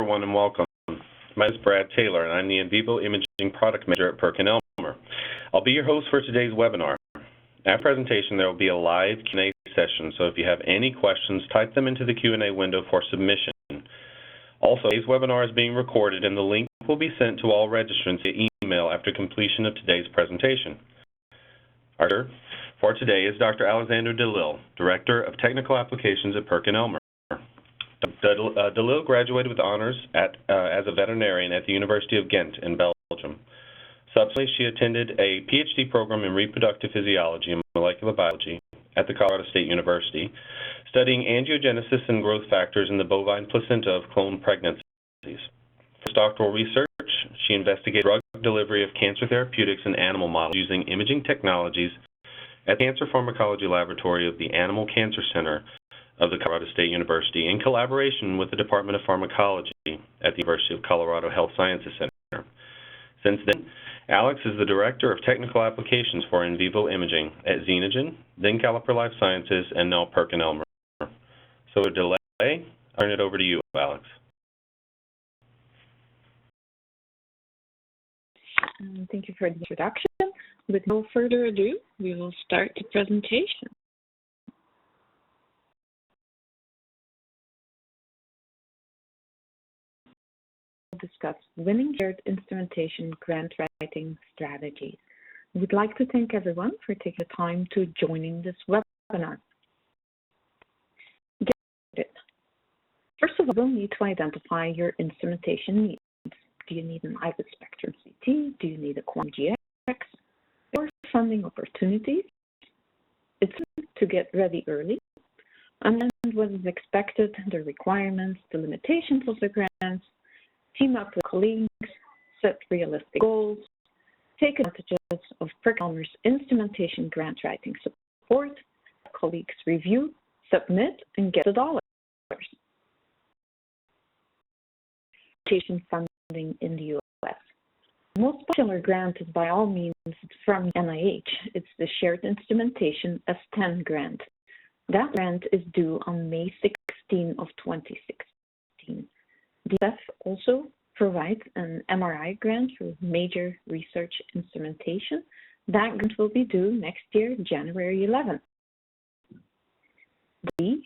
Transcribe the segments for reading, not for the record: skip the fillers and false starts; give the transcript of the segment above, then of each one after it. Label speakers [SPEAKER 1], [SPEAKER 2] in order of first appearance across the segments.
[SPEAKER 1] everyone, and welcome. My name is Brad Taylor, and I'm the In Vivo Imaging Product Manager at PerkinElmer. I'll be your host for today's webinar. After presentation, there will be a live Q&A session, so if you have any questions, type them into the Q&A window for submission. Also, today's webinar is being recorded, and the link will be sent to all registrants via email after completion of today's presentation. Our speaker for today is Dr. Alexander DeLille, Director of Technical Applications at PerkinElmer. DeLille graduated with honors as a veterinarian at the University of Ghent in Belgium. Subsequently, she attended a PhD program in reproductive physiology and molecular biology at the Colorado State University, studying angiogenesis and growth factors in the bovine placenta of cloned pregnancies. For her doctoral research, she investigated drug delivery of cancer therapeutics in animal models using imaging technologies at the Cancer Pharmacology Laboratory of the Animal Cancer Center of the Colorado State University in collaboration with the Department of Pharmacology at the University of Colorado Health Sciences Center. Since then, Alex is the Director of Technical Applications for In Vivo Imaging at Xenogen, then Caliper Life Sciences, and now PerkinElmer. So a delay, I'll turn it over to you, Alex.
[SPEAKER 2] Thank you for the introduction. With no further ado, we will start the presentation. We'll discuss winning shared instrumentation grant writing strategies. We'd like to thank everyone for taking the time to joining this webinar. First of all, we'll need to identify your instrumentation needs. Do you need an IVIS spectrum CT? Do you need a quantum GX? Or funding opportunities? It's to get ready early, understand what is expected, the requirements, the limitations of the grants, team up with colleagues, set realistic goals, take advantages of PerkinElmer's instrumentation grant writing support, colleagues review, submit, and get the dollars. Funding in the U.S. The most popular grant is by all means from NIH. It's the Shared Instrumentation S10 grant. That grant is due on May 16 of 2016. DSF also provides an MRI grant for major research instrumentation. That grant will be due next year, January 11th. The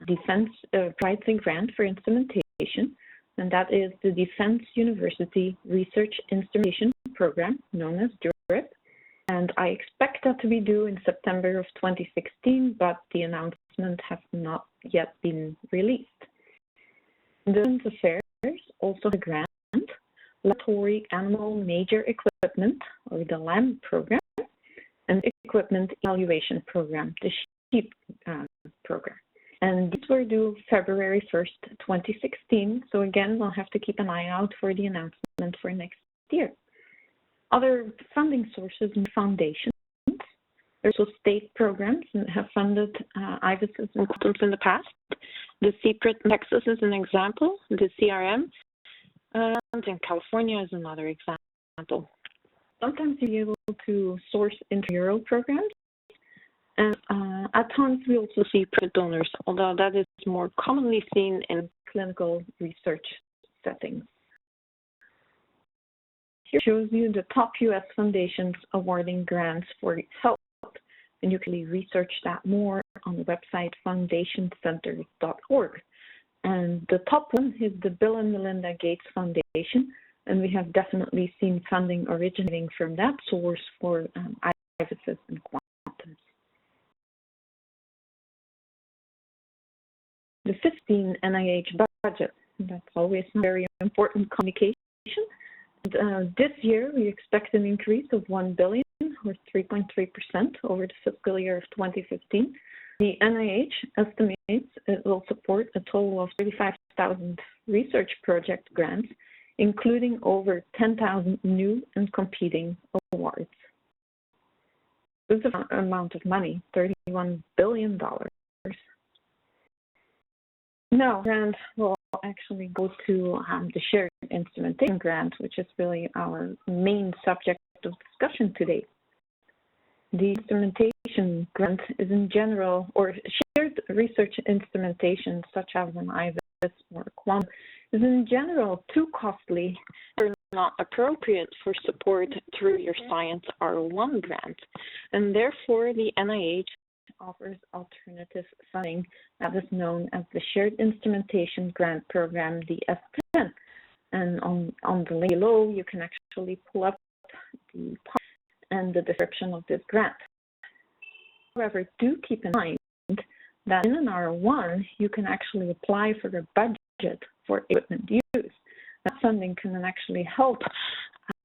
[SPEAKER 2] Defense provides a grant for instrumentation, and that is the Defense University Research Instrumentation Program, known as DURIP. And I expect that to be due in September of 2016, but the announcement has not yet been released. The Defense Affairs also the grant, Laboratory Animal Major Equipment, or the LAM program, and Equipment Evaluation Program, the SHEEP program. And these were due February 1st, 2016. So again, we'll have to keep an eye out for the announcement for next year. Other funding sources and foundations. There's also state programs that have funded IVISs and quantums in the past. The CPRIT in Texas is an example. The CRM in California is another example. Sometimes you'll be able to source intramural programs. And at times, we also see private donors, although that is more commonly seen in clinical research settings. Here shows you the top U.S. foundations awarding grants for health, and you can research that more on the website foundationcenter.org. And the top one is the Bill and Melinda Gates Foundation, and we have definitely seen funding originating from that source for IVISs and quantums. The 15 NIH budget, that's always very important communication. And, this year, we expect an increase of $1 billion, or 3.3% over the fiscal year of 2015. The NIH estimates it will support a total of 35,000 research project grants, including over 10,000 new and competing awards. This is an amount of money, $31 billion. No, grant will actually go to the Shared Instrumentation Grant, which is really our main subject of discussion today. The instrumentation grant is in general, or shared research instrumentation such as an IVIS or quantum is in general too costly or not appropriate for support through your Science R1 grant, and therefore the NIH offers alternative funding that is known as the Shared Instrumentation Grant Program, the S10. And on the link below, you can actually pull up the part and the description of this grant. However, do keep in mind that in an R1, you can actually apply for a budget for equipment use. That funding can actually help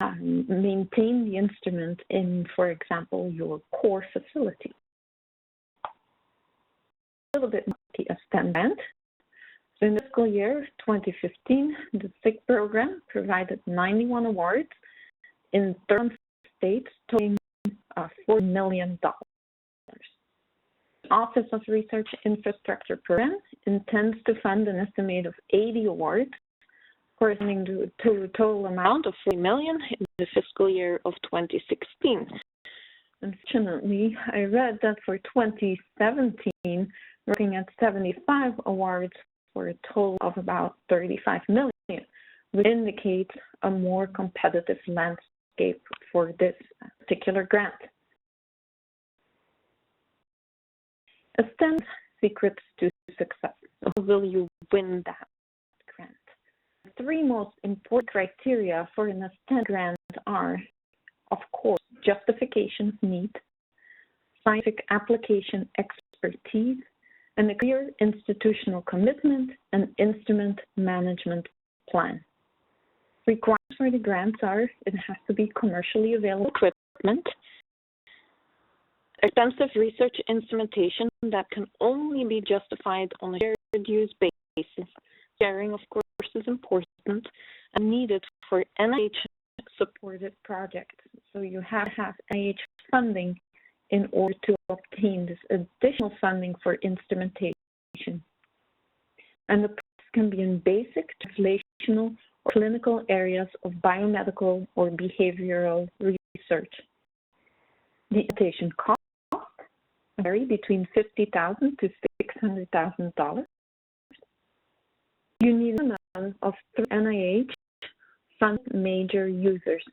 [SPEAKER 2] maintain the instrument in, for example, your core facility. A little bit about the S10 grant. So in the fiscal year 2015, the SIG program provided 91 awards in 30 states, totaling $4 million. The Office of Research Infrastructure Program intends to fund an estimate of 80 awards, corresponding to a total amount of $3 million in the fiscal year of 2016. Unfortunately, I read that for 2017, looking at 75 awards for a total of about $35 million, which indicates a more competitive landscape for this particular grant. S10 secrets to success. So will you win that grant? The three most important criteria for an S10 grant are, of course, justification of need, scientific application expertise, and a clear institutional commitment and instrument management plan. Requirements for the grants are, it has to be commercially available equipment, expensive research instrumentation that can only be justified on a shared use basis. Sharing, of course, is important and needed for NIH-supported projects. So you have to have NIH funding in order to obtain this additional funding for instrumentation. And the process can be in basic, translational, or clinical areas of biomedical or behavioral research. The instrumentation costs vary between $50,000 to $600,000. You need a minimum of 3 NIH fund major users.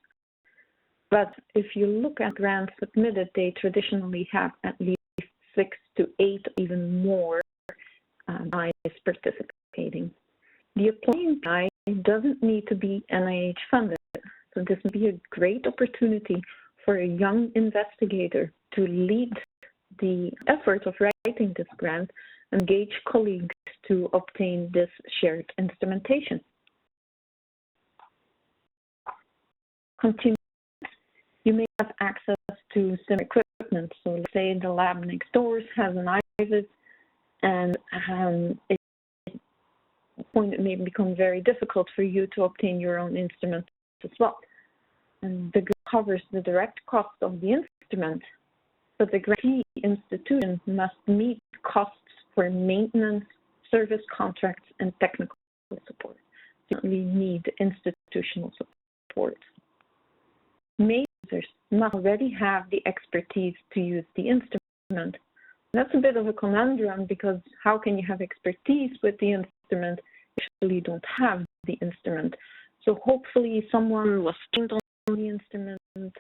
[SPEAKER 2] But if you look at grants submitted, they traditionally have at least 6 to 8, even more eyes participating. The applying guide doesn't need to be NIH funded, so this would be a great opportunity for a young investigator to lead the effort of writing this grant and engage colleagues to obtain this shared instrumentation. Continue. You may have access to similar equipment. So let's say the lab next door has an IVIS, and it may become very difficult for you to obtain your own instrument as well. And the grant covers the direct cost of the instrument, but the grantee institution must meet costs for maintenance, service contracts, and technical support. You certainly need institutional support. Major users must already have the expertise to use the instrument. That's a bit of a conundrum, because how can you have expertise with the instrument if you really don't have the instrument? So hopefully someone was trained on the instrument in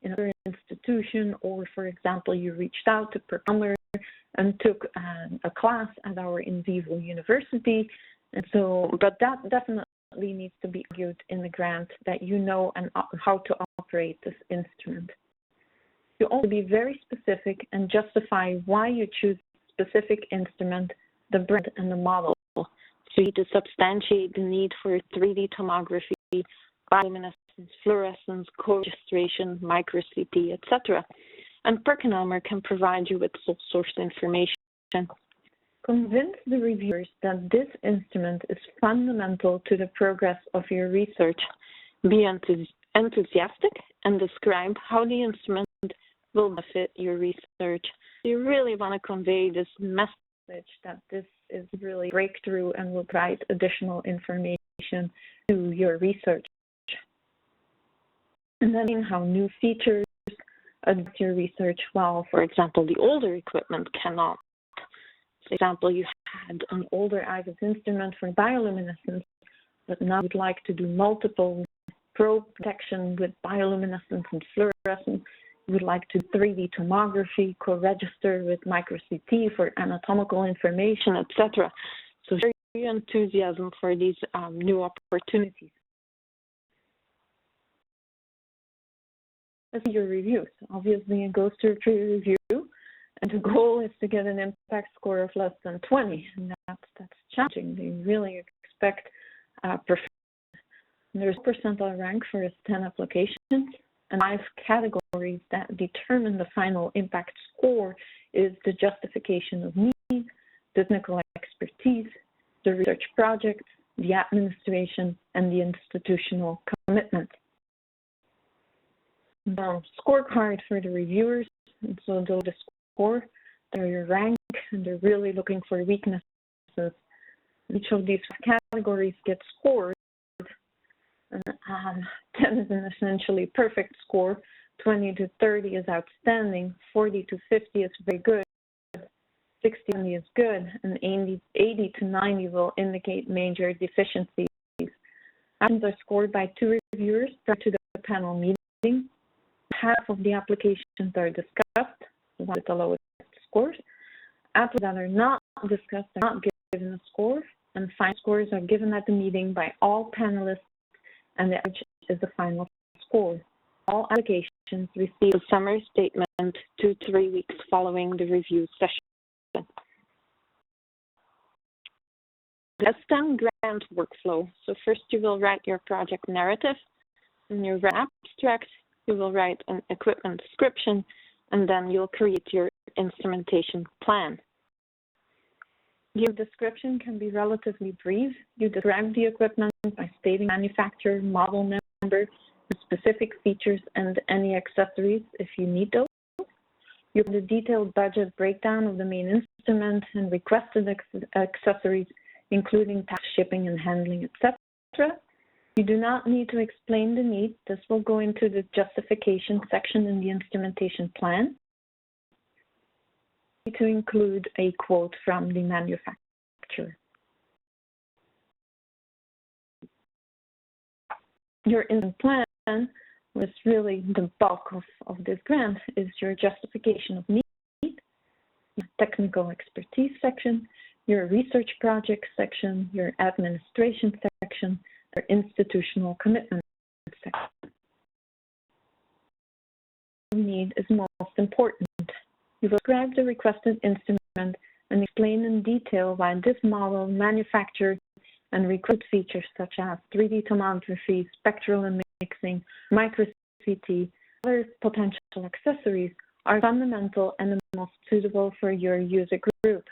[SPEAKER 2] another institution, or for example, you reached out to programmer and took a class at our in vivo university. And so, but that definitely needs to be argued in the grant, that you know and how to operate this instrument. You also be very specific and justify why you choose a specific instrument, the brand, and the model. So you need to substantiate the need for 3D tomography, bioluminescence, fluorescence, co-registration, micro-CT, etc. And PerkinElmer can provide you with sole source information. Convince the reviewers that this instrument is fundamental to the progress of your research. Be enthusiastic and describe how the instrument will benefit your research. You really want to convey this message that this is really a breakthrough and will provide additional information to your research. And then how new features adapt your research, while, for example, the older equipment cannot. For example, you had an older IVIS instrument for bioluminescence, but now you'd like to do multiple probe detection with bioluminescence and fluorescence. You would like to 3D tomography, co-register with micro-CT for anatomical information, etc. So share your enthusiasm for these new opportunities. Let's see your reviews. Obviously, it goes through a peer review, and the goal is to get an impact score of less than 20, and that's challenging. They really expect perfection. There's a percentile rank for S10 applications, and 5 categories that determine the final impact score is the justification of need, technical expertise, the research project, the administration, and the institutional commitment. Now, scorecard for the reviewers, and so the score, they're your rank, and they're really looking for weaknesses. Each of these categories gets scored. 10 is an essentially perfect score, 20 to 30 is outstanding, 40 to 50 is very good, 60 is good, and 80 to 90 will indicate major deficiencies. Actions are scored by 2 reviewers prior to the panel meeting. Half of the applications are discussed, with the lowest scores. Applicants that are not discussed are not given a score, and final scores are given at the meeting by all panelists, and the average is the final score. All applications receive a summary statement 2 to 3 weeks following the review session. The S10 grant workflow. So first you will write your project narrative. In your abstract, you will write an equipment description, and then you'll create your instrumentation plan. Your description can be relatively brief. You describe the equipment by stating manufacturer, model number, the specific features, and any accessories if you need those. You have the detailed budget breakdown of the main instrument and requested accessories, including tax, shipping, and handling, etc. You do not need to explain the need. This will go into the justification section in the instrumentation plan. To include a quote from the manufacturer. Your instrument plan, which is really the bulk of this grant, is your justification of need, your technical expertise section, your research project section, your administration section, your institutional commitment section. Need is most important. You will describe the requested instrument and explain in detail why this model, manufactured, and requested features such as 3D tomography, spectral mixing, micro-CT, other potential accessories are fundamental and the most suitable for your user group.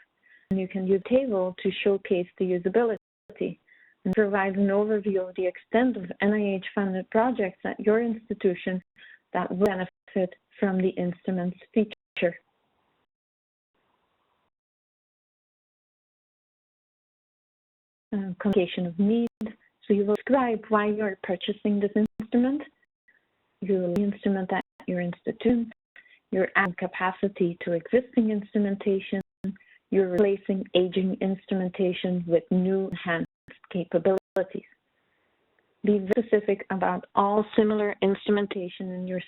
[SPEAKER 2] And you can use a table to showcase the usability and provide an overview of the extent of NIH-funded projects at your institution that will benefit from the instrument's feature. Communication of need. So you will describe why you are purchasing this instrument, your instrument at your institution, your added capacity to existing instrumentation, you're replacing aging instrumentation with new enhanced capabilities. Be specific about all similar instrumentation in your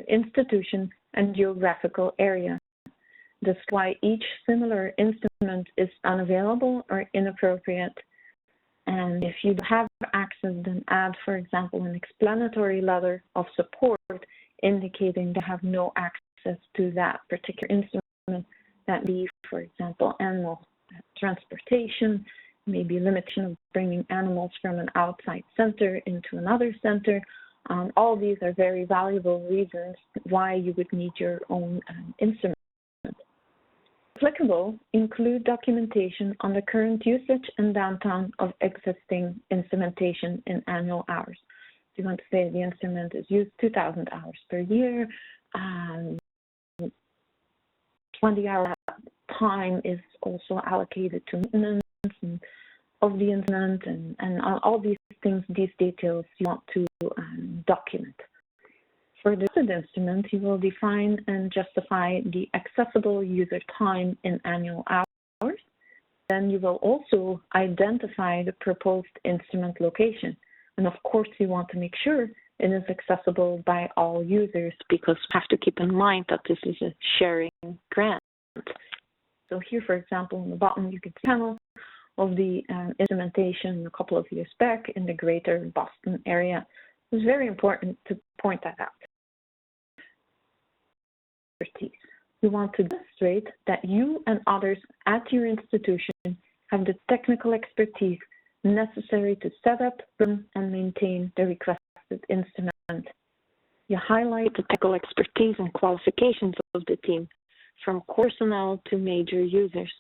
[SPEAKER 2] institution and geographical area. This is why each similar instrument is unavailable or inappropriate. And if you have access, then add, for example, an explanatory letter of support indicating they have no access to that particular instrument. That be, for example, animal transportation, maybe limitation of bringing animals from an outside center into another center. All these are very valuable reasons why you would need your own instrument. Applicable, include documentation on the current usage and downtime of existing instrumentation in annual hours. So you want to say the instrument is used 2,000 hours per year, 20-hour time is also allocated to maintenance of the instrument, and all these things, these details you want to document. For the instrument, you will define and justify the accessible user time in annual hours. then you will also identify the proposed instrument location. And of course, you want to make sure it is accessible by all users, because you have to keep in mind that this is a sharing grant. So here, for example, on the bottom, you can see a panel of the instrumentation a couple of years back in the greater Boston area. It's very important to point that out. You want to demonstrate that you and others at your institution have the technical expertise necessary to set up, run, and maintain the requested instrument. You highlight the technical expertise and qualifications of the team, from personnel to major users,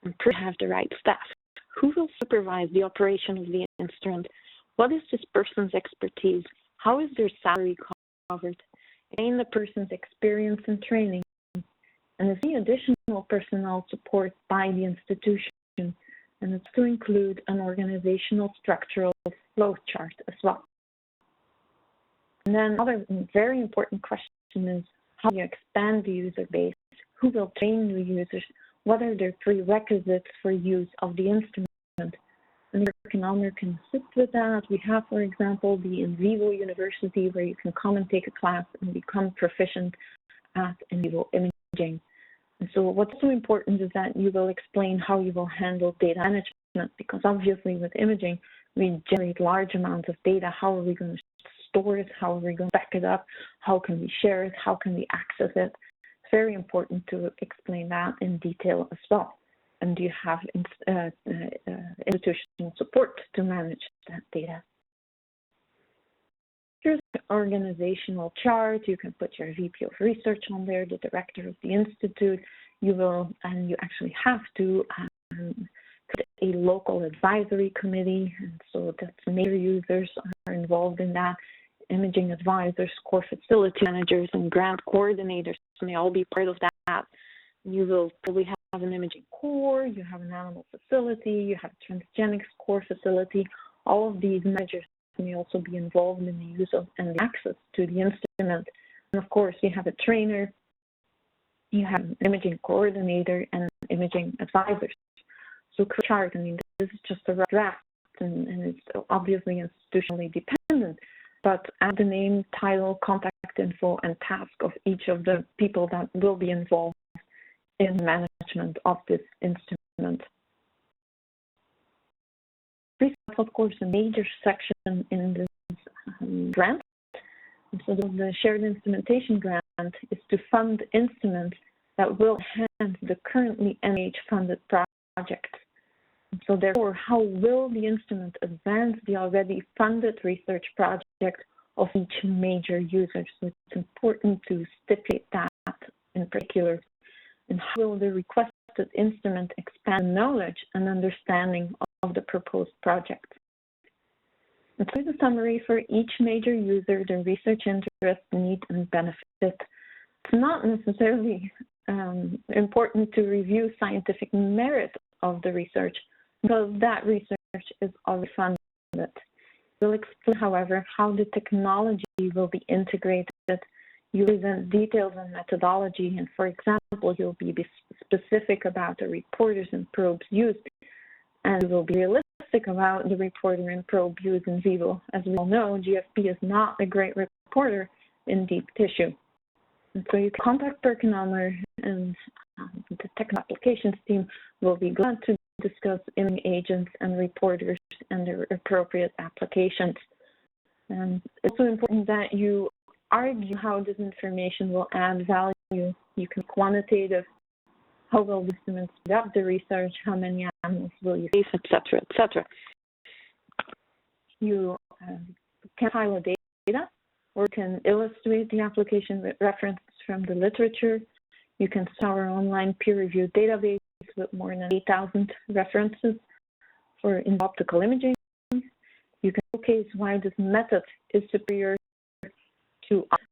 [SPEAKER 2] and have the right staff. Who will supervise the operation of the instrument? What is this person's expertise? How is their salary covered? Gain the person's experience and training, and is any additional personnel support by the institution, and it's to include an organizational structural flow chart as well. And then another very important question is, how do you expand the user base? Who will train new users? What are their prerequisites for use of the instrument? And the PerkinElmer can assist with that. We have, for example, the In Vivo University, where you can come and take a class and become proficient at in vivo imaging. And so what's so important is that you will explain how you will handle data management, because obviously with imaging, we generate large amounts of data. How are we going to store it? How are we going to back it up? How can we share it? How can we access it? It's very important to explain that in detail as well. And do you have institutional support to manage that data? Here's the organizational chart. You can put your VP of research on there, the director of the institute. You will, and you actually have to put a local advisory committee, and so that's major users are involved in that. Imaging advisors, core facility managers, and grant coordinators may all be part of that. You will probably have an imaging core, you have an animal facility, you have a transgenics core facility. All of these managers may also be involved in the use of and the access to the instrument. And of course, you have a trainer, you have an imaging coordinator, and imaging advisors. So chart, I mean, this is just a rough draft, and it's obviously institutionally dependent, but add the name, title, contact info, and task of each of the people that will be involved in management of this instrument. This is, of course, a major section in this grant. And so the shared instrumentation grant is to fund instruments that will enhance the currently NIH-funded projects. And so therefore, how will the instrument advance the already funded research project of each major user? So it's important to stipulate that in particular. And how will the requested instrument expand knowledge and understanding of the proposed project? And here's a summary for each major user, their research interest, need, and benefit. It's not necessarily important to review scientific merit of the research, because that research is already funded. We'll explain, however, how the technology will be integrated. You present details and methodology, and for example, you'll be specific about the reporters and probes used, and you will be realistic about the reporter and probe used in vivo. As we all know, GFP is not a great reporter in deep tissue. And so you can contact PerkinElmer, and the technical applications team will be glad to discuss imaging agents and reporters and their appropriate applications. And it's also important that you argue how this information will add value. You can quantitative, how will the instruments speed up the research, how many animals will you save, etc., etc. You can highlight data, or can illustrate the application with references from the literature. You can scour an online peer-reviewed database with more than 8,000 references for in optical imaging. You can showcase why this method is superior to others.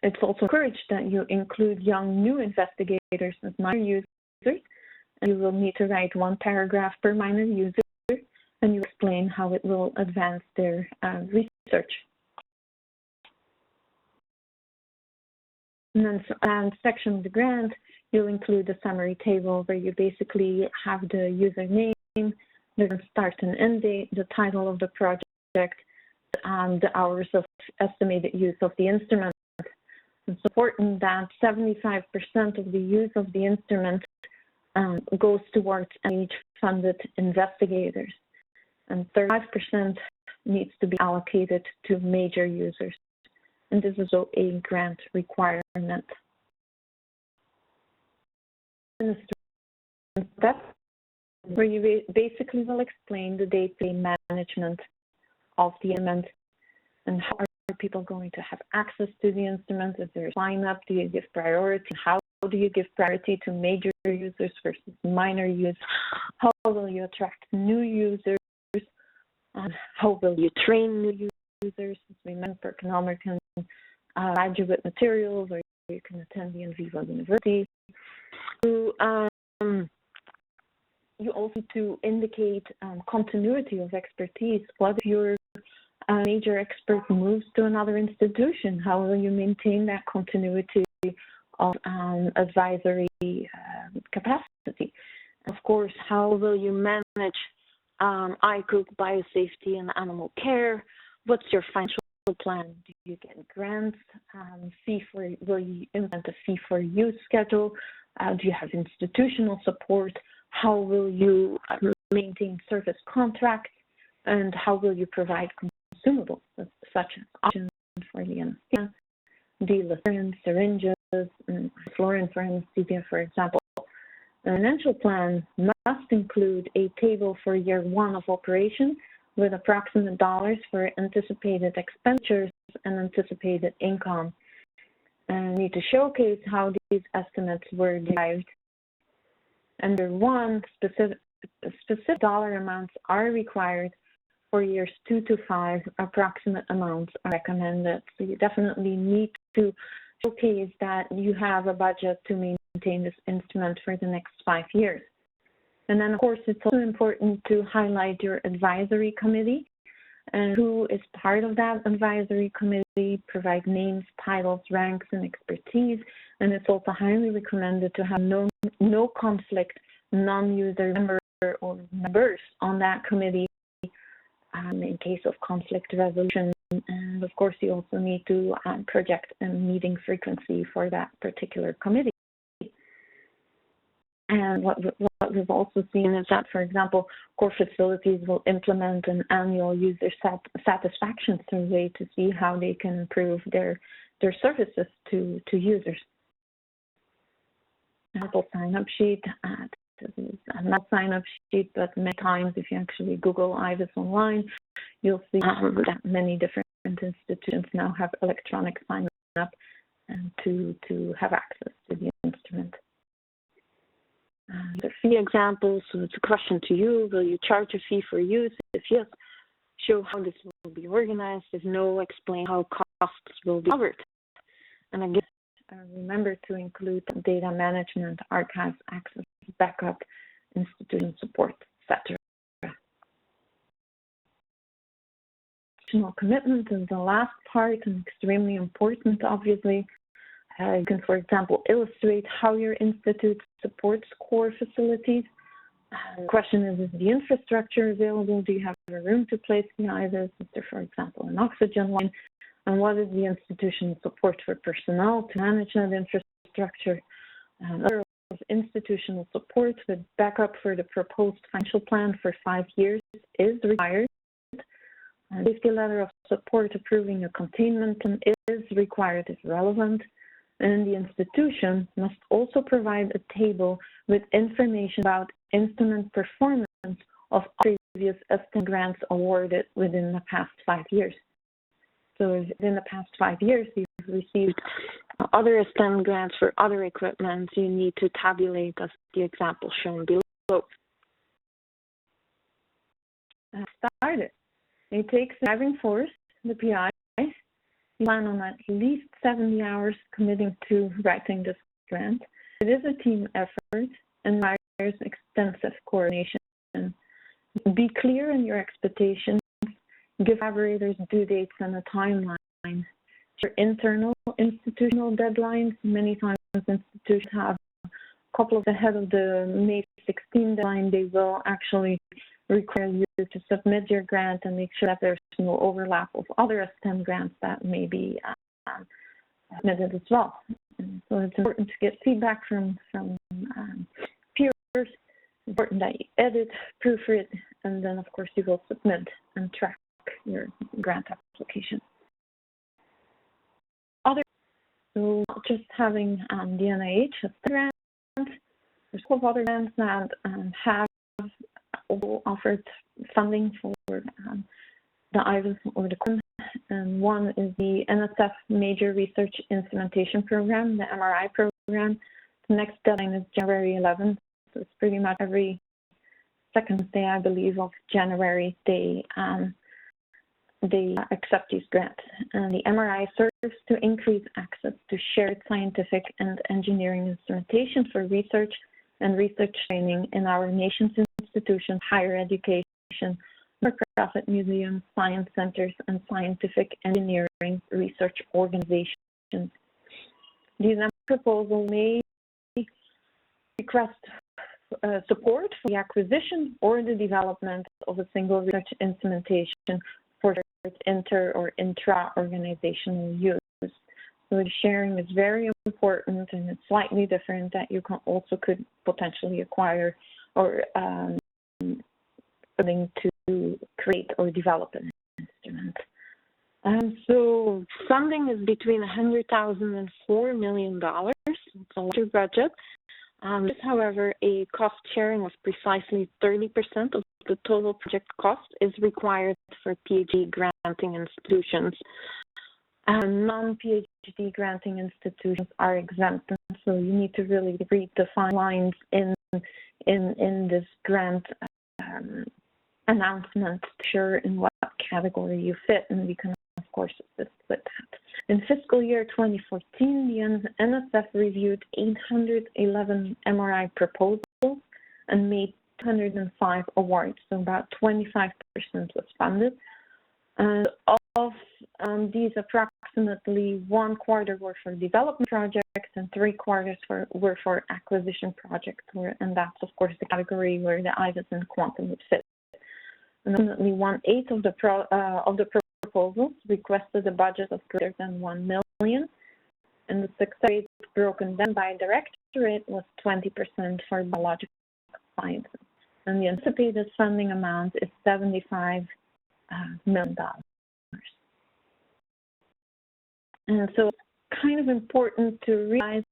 [SPEAKER 2] It's also encouraged that you include young new investigators as minor users, and you will need to write 1 paragraph per minor user, and you explain how it will advance their research. And then section of the grant, you'll include a summary table where you basically have the username, the start and end date, the title of the project, and the hours of estimated use of the instrument. It's important that 75% of the use of the instrument goes towards NIH-funded investigators, and 35% needs to be allocated to major users. And this is also a grant requirement. That's where you basically will explain the day-to-day management of the instrument and how are people going to have access to the instrument. Is there a sign up? Do you give priority? How do you give priority to major users versus minor users? How will you attract new users? How will you train new users? As we mentioned, PerkinElmer can graduate materials, or you can attend the in vivo university. You also need to indicate continuity of expertise. What if your major expert moves to another institution? How will you maintain that continuity of advisory capacity? Of course, how will you manage ICOOC, biosafety, and animal care? What's your financial plan? Do you get grants? Will you implement a fee-for-use schedule? Do you have institutional support? How will you maintain service contracts? And how will you provide consumables such as oxygen for the anesthesia, delirium, syringes, and fluorine for anesthesia, for example? The financial plan must include a table for year 1 of operation with approximate dollars for anticipated expenditures and anticipated income. And you need to showcase how these estimates were derived. Under 1, specific dollar amounts are required. For years 2 to 5, approximate amounts are recommended. So you definitely need to showcase that you have a budget to maintain this instrument for the next 5 years. And then, of course, it's also important to highlight your advisory committee and who is part of that advisory committee, provide names, titles, ranks, and expertise. And it's also highly recommended to have no conflict, non-user member or members on that committee in case of conflict resolution. And of course, you also need to project a meeting frequency for that particular committee. And what we've also seen is that, for example, core facilities will implement an annual user satisfaction survey to see how they can improve their services to users. Apple sign-up sheet. This is not sign-up sheet, but many times if you actually Google IVIS online, you'll see that many different institutions now have electronic sign-up and to have access to the instrument. The fee examples, so it's a question to you. Will you charge a fee for use? If yes, show how this will be organized. If no, explain how costs will be covered. And again, remember to include data management, archives, access, backup, institution support, etc. Commitment is the last part and extremely important, obviously. You can, for example, illustrate how your institute supports core facilities. The question is the infrastructure available? Do you have a room to place the IVIS? Is there, for example, an oxygen line? And what is the institutional support for personnel to manage that infrastructure? Institutional support with backup for the proposed financial plan for 5 years is required. A safety letter of support approving a containment plan is required if relevant. And the institution must also provide a table with information about instrument performance of previous S10 grants awarded within the past 5 years. So if in the past 5 years you've received other S10 grants for other equipment, you need to tabulate as the example shown below. Started. It takes the driving force, the PI. You plan on at least 70 hours committing to writing this grant. It is a team effort and requires extensive coordination. Be clear in your expectations. Give collaborators due dates and a timeline. For internal institutional deadlines, many times institutions have couple of ahead of the May 16 deadline, they will actually require you to submit your grant and make sure that there's no overlap of other S10 grants that may be submitted as well. And so it's important to get feedback from peers. It's important that you edit, proofread, and then of course you will submit and track your grant application. So not just having the NIH S10 grant, there's a couple of other grants that have also offered funding for the IVIS or the CORN. And one is the NSF Major Research Instrumentation Program, the MRI program. The next deadline is January 11th, so it's pretty much every second day, I believe, of January they accept these grants. And the MRI serves to increase access to shared scientific and engineering instrumentation for research and research training in our nation's institutions, higher education, for-profit museums, science centers, and scientific engineering research organizations. These proposals may request support for the acquisition or the development of a single research instrumentation for inter or intra-organizational use. So the sharing is very important, and it's slightly different that you could potentially acquire or funding to create or develop an instrument. So funding is between $100,000 and $4 million. It's a larger budget. This, however, a cost sharing of precisely 30% of the total project cost is required for PhD granting institutions. Non-PhD granting institutions are exempt, so you need to really read the fine lines in this grant announcement to sure in what category you fit, and we can of course assist with that. In fiscal year 2014, the NSF reviewed 811 MRI proposals and made 205 awards, so about 25% was funded. And of these, approximately 1/4 were for development projects and 3/4 were for acquisition projects, and that's of course the category where the IVIS and quantum would fit. And approximately 1/8 of the proposals requested a budget of greater than $1 million, and the success rate broken down by directorate was 20% for biological sciences. And the anticipated funding amount is $75 million. And so it's kind of important to realize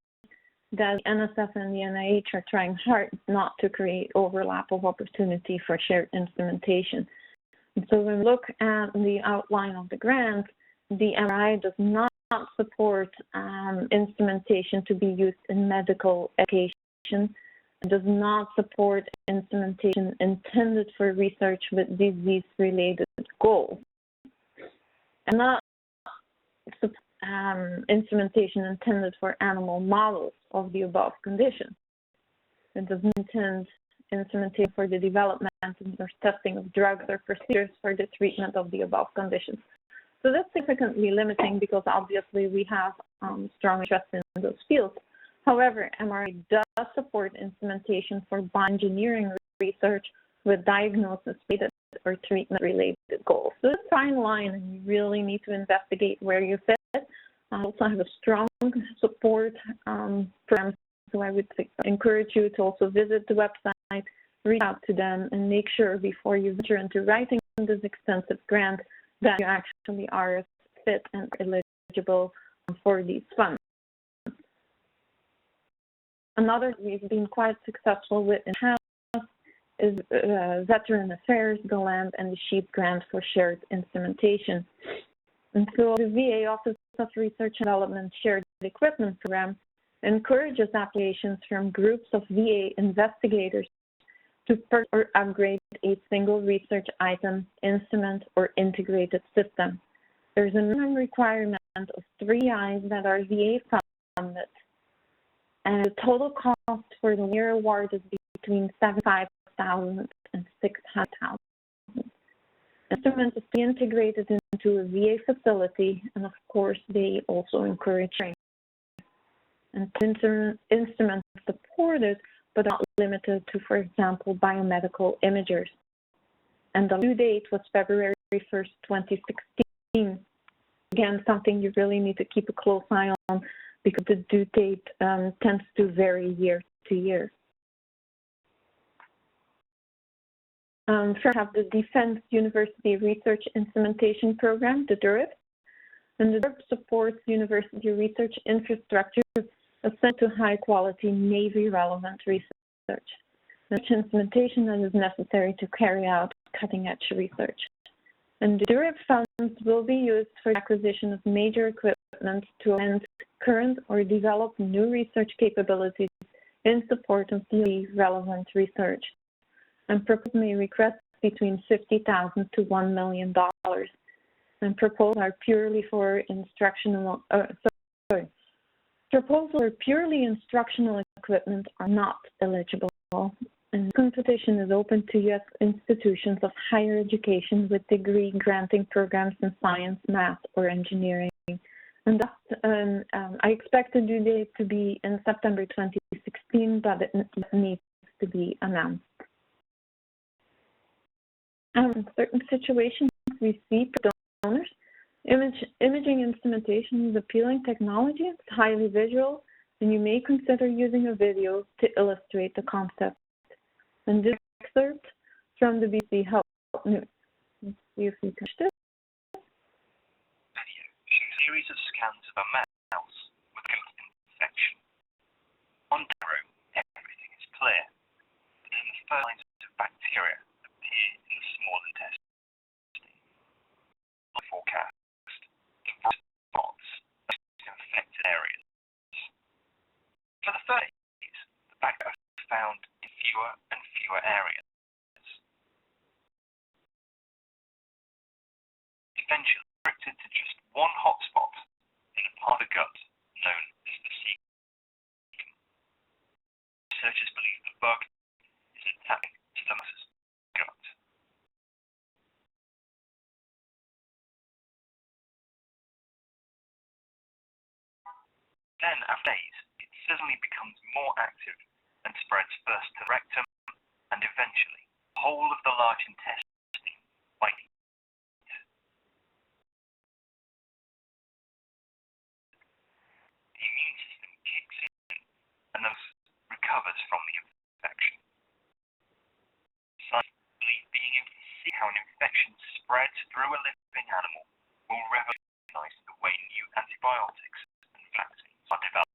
[SPEAKER 2] that the NSF and the NIH are trying hard not to create overlap of opportunity for shared instrumentation. And so when we look at the outline of the grant, the MRI does not support instrumentation to be used in medical education. It does not support instrumentation intended for research with disease-related goals. And not instrumentation intended for animal models of the above conditions. It does not intend instrumentation for the development or testing of drugs or procedures for the treatment of the above conditions. So that's significantly limiting because obviously we have strong interest in those fields. However, MRI does support instrumentation for bioengineering research with diagnosis-related or treatment-related goals. So it's a fine line, and you really need to investigate where you fit. I also have a strong support program, so I would encourage you to also visit the website, reach out to them, and make sure before you venture into writing this extensive grant that you actually are fit and eligible for these funds. Another we've been quite successful with in-house is Veteran Affairs, the LAMP, and the SHEEP grant for shared instrumentation. And so the VA Office of Research and Development Shared Equipment Program encourages applications from groups of VA investigators to purchase or upgrade a single research item, instrument, or integrated system. There's a minimum requirement of 3 eyes that are VA funded. And the total cost for the year award is between $75,000 and $600,000. The instrument is integrated into a VA facility, and of course, they also encourage training. and instruments supported, but not limited to, for example, biomedical imagers. And the due date was February 1st, 2016. Again, something you really need to keep a close eye on because the due date tends to vary year to year. First, we have the Defense University Research Instrumentation Program, the DURIP. And the DURIP supports university research infrastructure essential to high-quality Navy-relevant research. Such instrumentation that is necessary to carry out cutting-edge research. And the DURIP funds will be used for the acquisition of major equipment to augment current or develop new research capabilities in support of DOD-relevant research. And proposals may request between $50,000 to $1 million. And proposals are purely for instructional, proposals for purely instructional equipment are not eligible. And competition is open to U.S. institutions of higher education with degree granting programs in science, math, or engineering. And that, I expect the due date to be in September 2016, but it needs to be announced. In certain situations, we see donors. Imaging instrumentation is appealing technology. It's highly visual, and you may consider using a video to illustrate the concept. And this excerpt from the BC Health News. Let's see if we can do this.
[SPEAKER 3] Video shows a series of scans of a mouse with a gut infection. On arrow, everything is clear, but then the first signs of bacteria appear in the small intestine. On forecast, the bright spots are infected areas. For the first days, the bacteria are found in fewer and fewer areas. Eventually, restricted to just one hotspot in a part of the gut known as the cecum. Researchers believe the bug is attacking to the mouse's gut. Then, after days, it suddenly becomes more active and spreads first to the rectum and eventually the whole of the large intestine by the immune system kicks in and thus recovers from the infection. Scientists believe being able to see how an infection spreads through a living animal will revolutionize the way new antibiotics and vaccines are developed.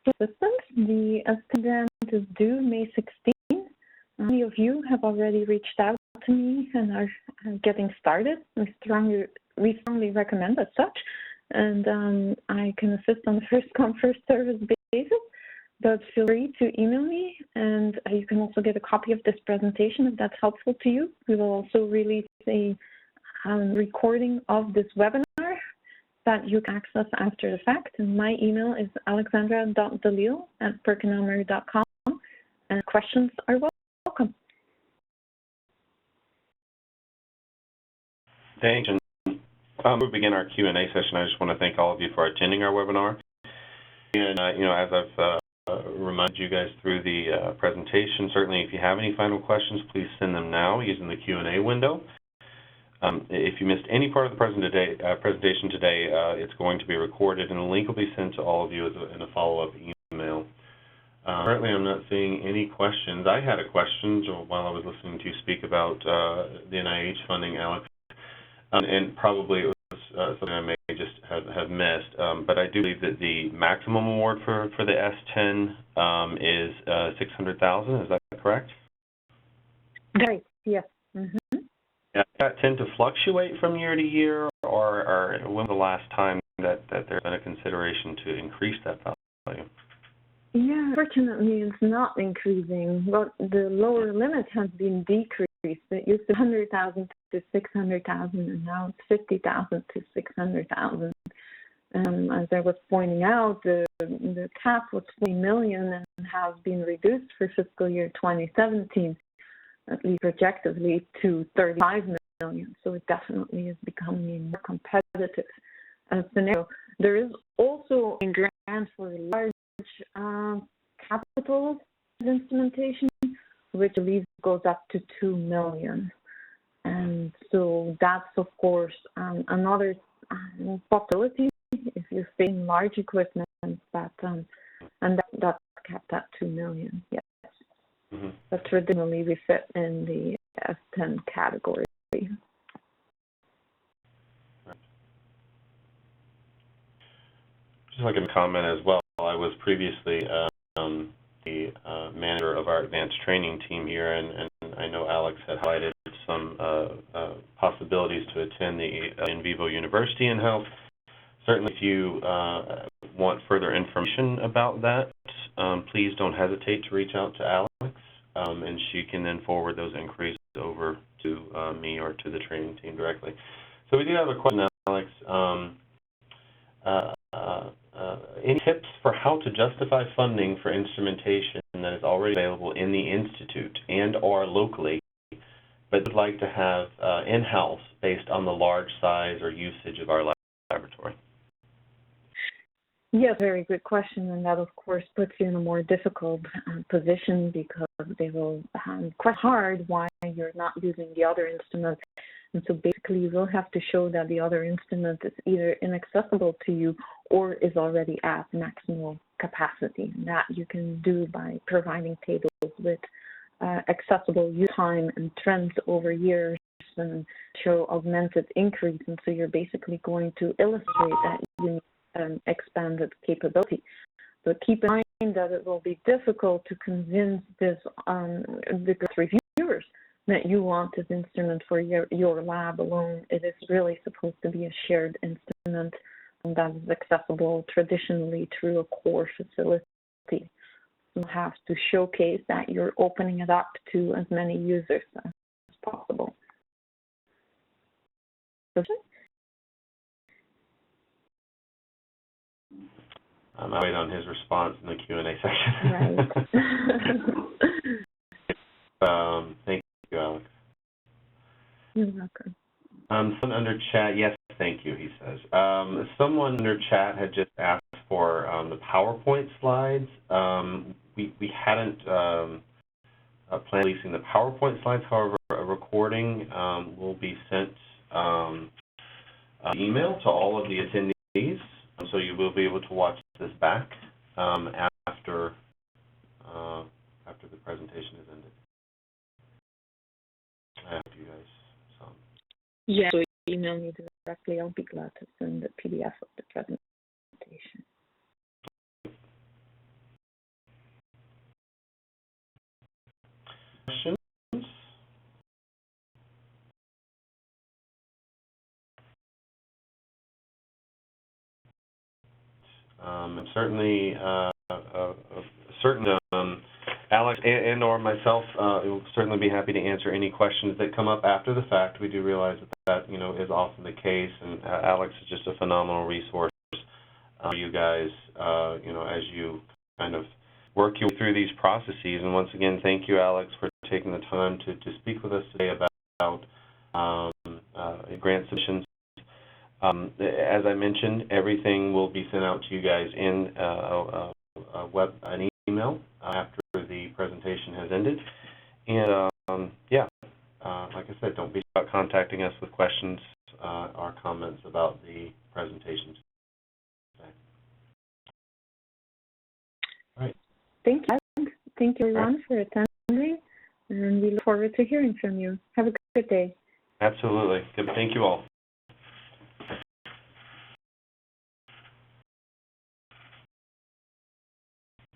[SPEAKER 2] Assistance. The S10 grant is due May 16. Many of you have already reached out to me and are getting started. We strongly recommend as such, and I can assist on a first-come, first-service basis. But feel free to email me, and you can also get a copy of this presentation if that's helpful to you. We will also release a recording of this webinar that you can access after the fact. And my email is alexandra.delille@perkinelmer.com, and questions are welcome.
[SPEAKER 1] Thanks. Before we begin our Q&A session, I just want to thank all of you for attending our webinar. And, as I've reminded you guys through the presentation, certainly if you have any final questions, please send them now using the Q&A window. If you missed any part of the presentation today, it's going to be recorded, and the link will be sent to all of you in a follow-up email. Currently, I'm not seeing any questions. I had a question while I was listening to you speak about the NIH funding, Alex, and probably it was something I may just have missed. But I do believe that the maximum award for the S10 is $600,000. Is that correct?
[SPEAKER 2] Right. Yes. Mm-hmm.
[SPEAKER 1] Does that tend to fluctuate from year to year, or when was the last time that there's been a consideration to increase that value?
[SPEAKER 2] Yeah, unfortunately, it's not increasing. But the lower limit has been decreased. It used to be 100,000 to 600,000, and now it's 50,000 to 600,000. As I was pointing out, the cap was 20 million and has been reduced for fiscal year 2017, at least projectively, to 35 million. So it definitely is becoming a more competitive scenario. There is also a grant for large capital instrumentation, which I believe goes up to 2 million. And so that's, of course, another possibility if you're facing large equipment, and that's capped at 2 million, yes. Mm-hmm. But traditionally we fit in the S10 category.
[SPEAKER 1] Just like a comment as well, I was previously the manager of our advanced training team here, and I know Alex had highlighted some possibilities to attend the in vivo university in health. Certainly, if you want further information about that, please don't hesitate to reach out to Alex, and she can then forward those inquiries over to me or to the training team directly. So we do have a question, Alex. Any tips for how to justify funding for instrumentation that is already available in the Institute and or locally, but would like to have in-house based on the large size or usage of our laboratory?
[SPEAKER 2] Yes, very good question, and that of course puts you in a more difficult position, because they will quite hard why you're not using the other instrument. And so basically you will have to show that the other instrument is either inaccessible to you or is already at maximal capacity. And that you can do by providing tables with accessible use time and trends over years, and show augmented increase. And so you're basically going to illustrate that you need expanded capability. But keep in mind that it will be difficult to convince the reviewers that you want this instrument for your lab alone. It is really supposed to be a shared instrument, and that is accessible traditionally through a core facility. You have to showcase that you're opening it up to as many users as possible.
[SPEAKER 1] I'll wait on his response in the Q&A section.
[SPEAKER 2] Right.
[SPEAKER 1] Thank you, Alex.
[SPEAKER 2] You're welcome.
[SPEAKER 1] Someone under chat, yes, thank you, he says. Someone under chat had just asked for the PowerPoint slides. We hadn't planned on releasing the PowerPoint slides. However, a recording will be sent email to all of the attendees, so you will be able to watch this back after the presentation is ended. I hope you guys saw.
[SPEAKER 2] Yeah, so email me directly. I'll be glad to send the PDF of the presentation.
[SPEAKER 1] Questions? Certainly, Alex and or myself will certainly be happy to answer any questions that come up after the fact. We do realize that is often the case, and Alex is just a phenomenal resource for you guys, as you kind of work your way through these processes. And once again, thank you, Alex, for taking the time to speak with us today about grant submissions. As I mentioned, everything will be sent out to you guys in an email after the presentation has ended. And like I said, don't be shy about contacting us with questions or comments about the presentations today. All right.
[SPEAKER 2] Thank you. Thank you, everyone, for attending, and we look forward to hearing from you. Have a good day.
[SPEAKER 1] Absolutely. Good. Thank you all.